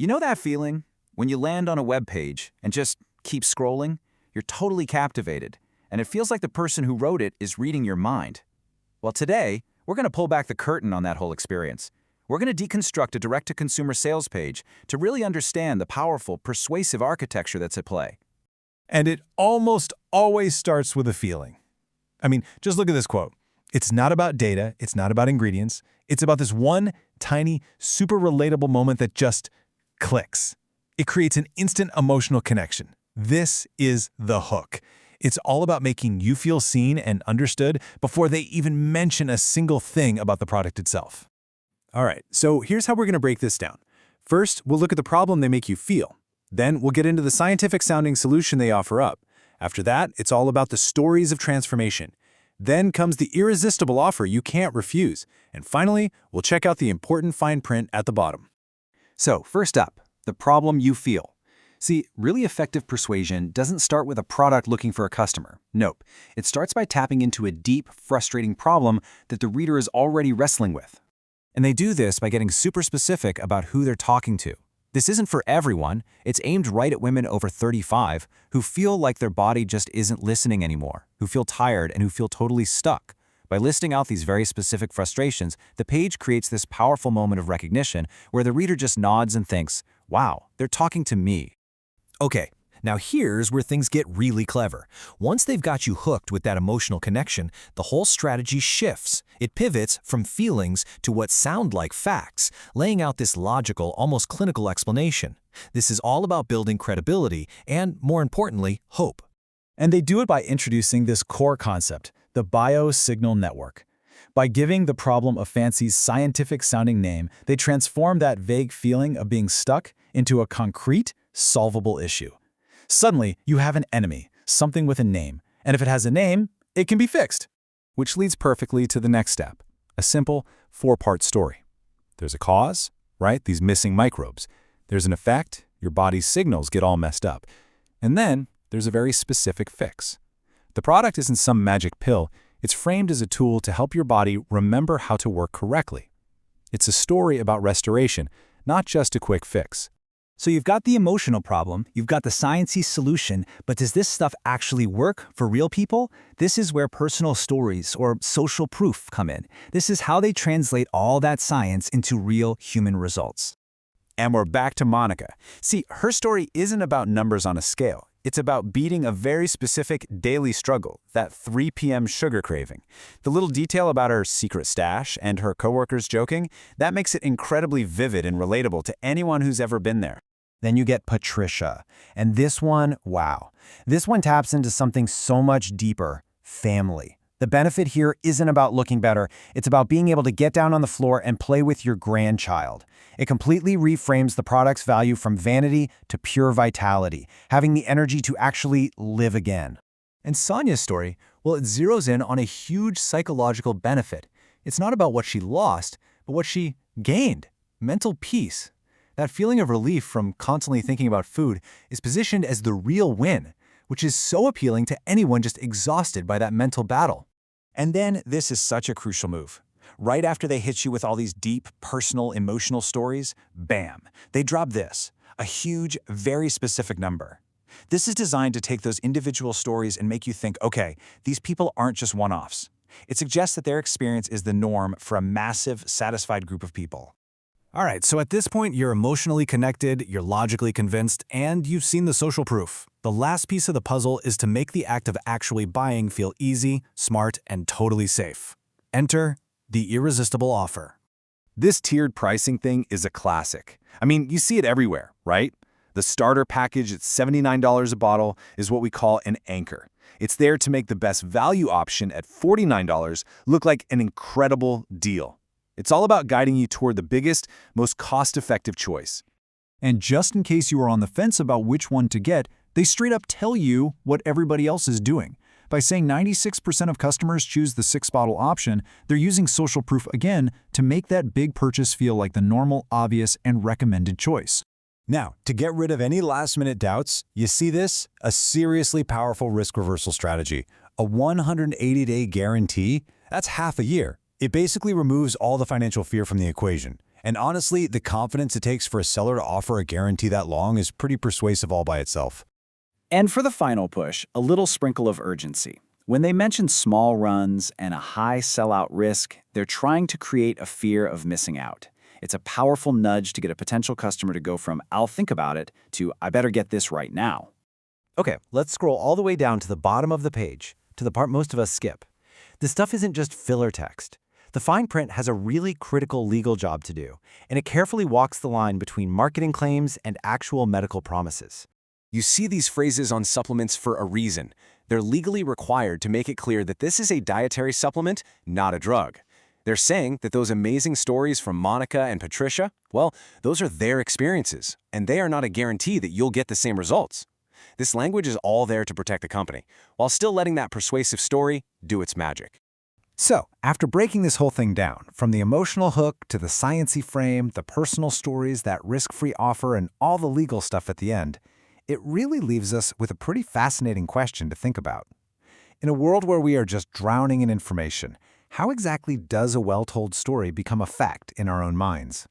You know that feeling? When you land on a web page and just keep scrolling, you're totally captivated, and it feels like the person who wrote it is reading your mind. Well, today, we're going to pull back the curtain on that whole experience. We're going to deconstruct a direct-to-consumer sales page to really understand the powerful, persuasive architecture that's at play. And it almost always starts with a feeling. I mean, just look at this quote. It's not about data, it's not about ingredients, it's about this one tiny, super relatable moment that just clicks. It creates an instant emotional connection. This is the hook. It's all about making you feel seen and understood before they even mention a single thing about the product itself. All right, so here's how we're going to break this down. First, we'll look at the problem they make you feel. Then we'll get into the scientific-sounding solution they offer up. After that, it's all about the stories of transformation. Then comes the irresistible offer you can't refuse. And finally, we'll check out the important fine print at the bottom. So, first up, the problem you feel. See, really effective persuasion doesn't start with a product looking for a customer. Nope. It starts by tapping into a deep, frustrating problem that the reader is already wrestling with. And they do this by getting super specific about who they're talking to. This isn't for everyone. It's aimed right at women over 35 who feel like their body just isn't listening anymore, who feel tired and who feel totally stuck. By listing out these very specific frustrations, the page creates this powerful moment of recognition where the reader just nods and thinks, wow, they're talking to me. Okay, now here's where things get really clever. Once they've got you hooked with that emotional connection, the whole strategy shifts. It pivots from feelings to what sound like facts, laying out this logical, almost clinical explanation. This is all about building credibility and, more importantly, hope. And they do it by introducing this core concept, the BioSignal Network. By giving the problem a fancy scientific-sounding name, they transform that vague feeling of being stuck into a concrete, solvable issue. Suddenly, you have an enemy, something with a name, and if it has a name, it can be fixed. Which leads perfectly to the next step, a simple 4-part story. There's a cause, right? These missing microbes. There's an effect, your body's signals get all messed up. And then there's a very specific fix. The product isn't some magic pill, it's framed as a tool to help your body remember how to work correctly. It's a story about restoration, not just a quick fix. So you've got the emotional problem, you've got the science-y solution, but does this stuff actually work for real people? This is where personal stories or social proof come in. This is how they translate all that science into real human results. And we're back to Monica. See, her story isn't about numbers on a scale. It's about beating a very specific daily struggle, that 3 p.m. sugar craving. The little detail about her secret stash and her coworkers joking, that makes it incredibly vivid and relatable to anyone who's ever been there. Then you get Patricia. And this one, wow. This one taps into something so much deeper, family. The benefit here isn't about looking better. It's about being able to get down on the floor and play with your grandchild. It completely reframes the product's value from vanity to pure vitality, having the energy to actually live again. And Sonia's story, well, it zeroes in on a huge psychological benefit. It's not about what she lost, but what she gained, mental peace. That feeling of relief from constantly thinking about food is positioned as the real win, which is so appealing to anyone just exhausted by that mental battle. And then this is such a crucial move. Right after they hit you with all these deep, personal, emotional stories, bam, they drop this, a huge, very specific number. This is designed to take those individual stories and make you think, okay, these people aren't just one-offs. It suggests that their experience is the norm for a massive, satisfied group of people. All right, so at this point, you're emotionally connected, you're logically convinced, and you've seen the social proof. The last piece of the puzzle is to make the act of actually buying feel easy, smart, and totally safe. Enter the irresistible offer. This tiered pricing thing is a classic. I mean, you see it everywhere, right? The starter package at $79 a bottle is what we call an anchor. It's there to make the best value option at $49 look like an incredible deal. It's all about guiding you toward the biggest, most cost-effective choice. And just in case you are on the fence about which one to get, they straight up tell you what everybody else is doing. By saying 96% of customers choose the 6-bottle option, they're using social proof again to make that big purchase feel like the normal, obvious, and recommended choice. Now, to get rid of any last-minute doubts, you see this? A seriously powerful risk reversal strategy. A 180-day guarantee? That's half a year. It basically removes all the financial fear from the equation. And honestly, the confidence it takes for a seller to offer a guarantee that long is pretty persuasive all by itself. And for the final push, a little sprinkle of urgency. When they mention small runs and a high sellout risk, they're trying to create a fear of missing out. It's a powerful nudge to get a potential customer to go from "I'll think about it" to "I better get this right now." Okay, let's scroll all the way down to the bottom of the page, to the part most of us skip. This stuff isn't just filler text. The fine print has a really critical legal job to do, and it carefully walks the line between marketing claims and actual medical promises. You see these phrases on supplements for a reason. They're legally required to make it clear that this is a dietary supplement, not a drug. They're saying that those amazing stories from Monica and Patricia, well, those are their experiences, and they are not a guarantee that you'll get the same results. This language is all there to protect the company, while still letting that persuasive story do its magic. So, after breaking this whole thing down, from the emotional hook to the sciencey frame, the personal stories, that risk-free offer, and all the legal stuff at the end, it really leaves us with a pretty fascinating question to think about. In a world where we are just drowning in information, how exactly does a well-told story become a fact in our own minds?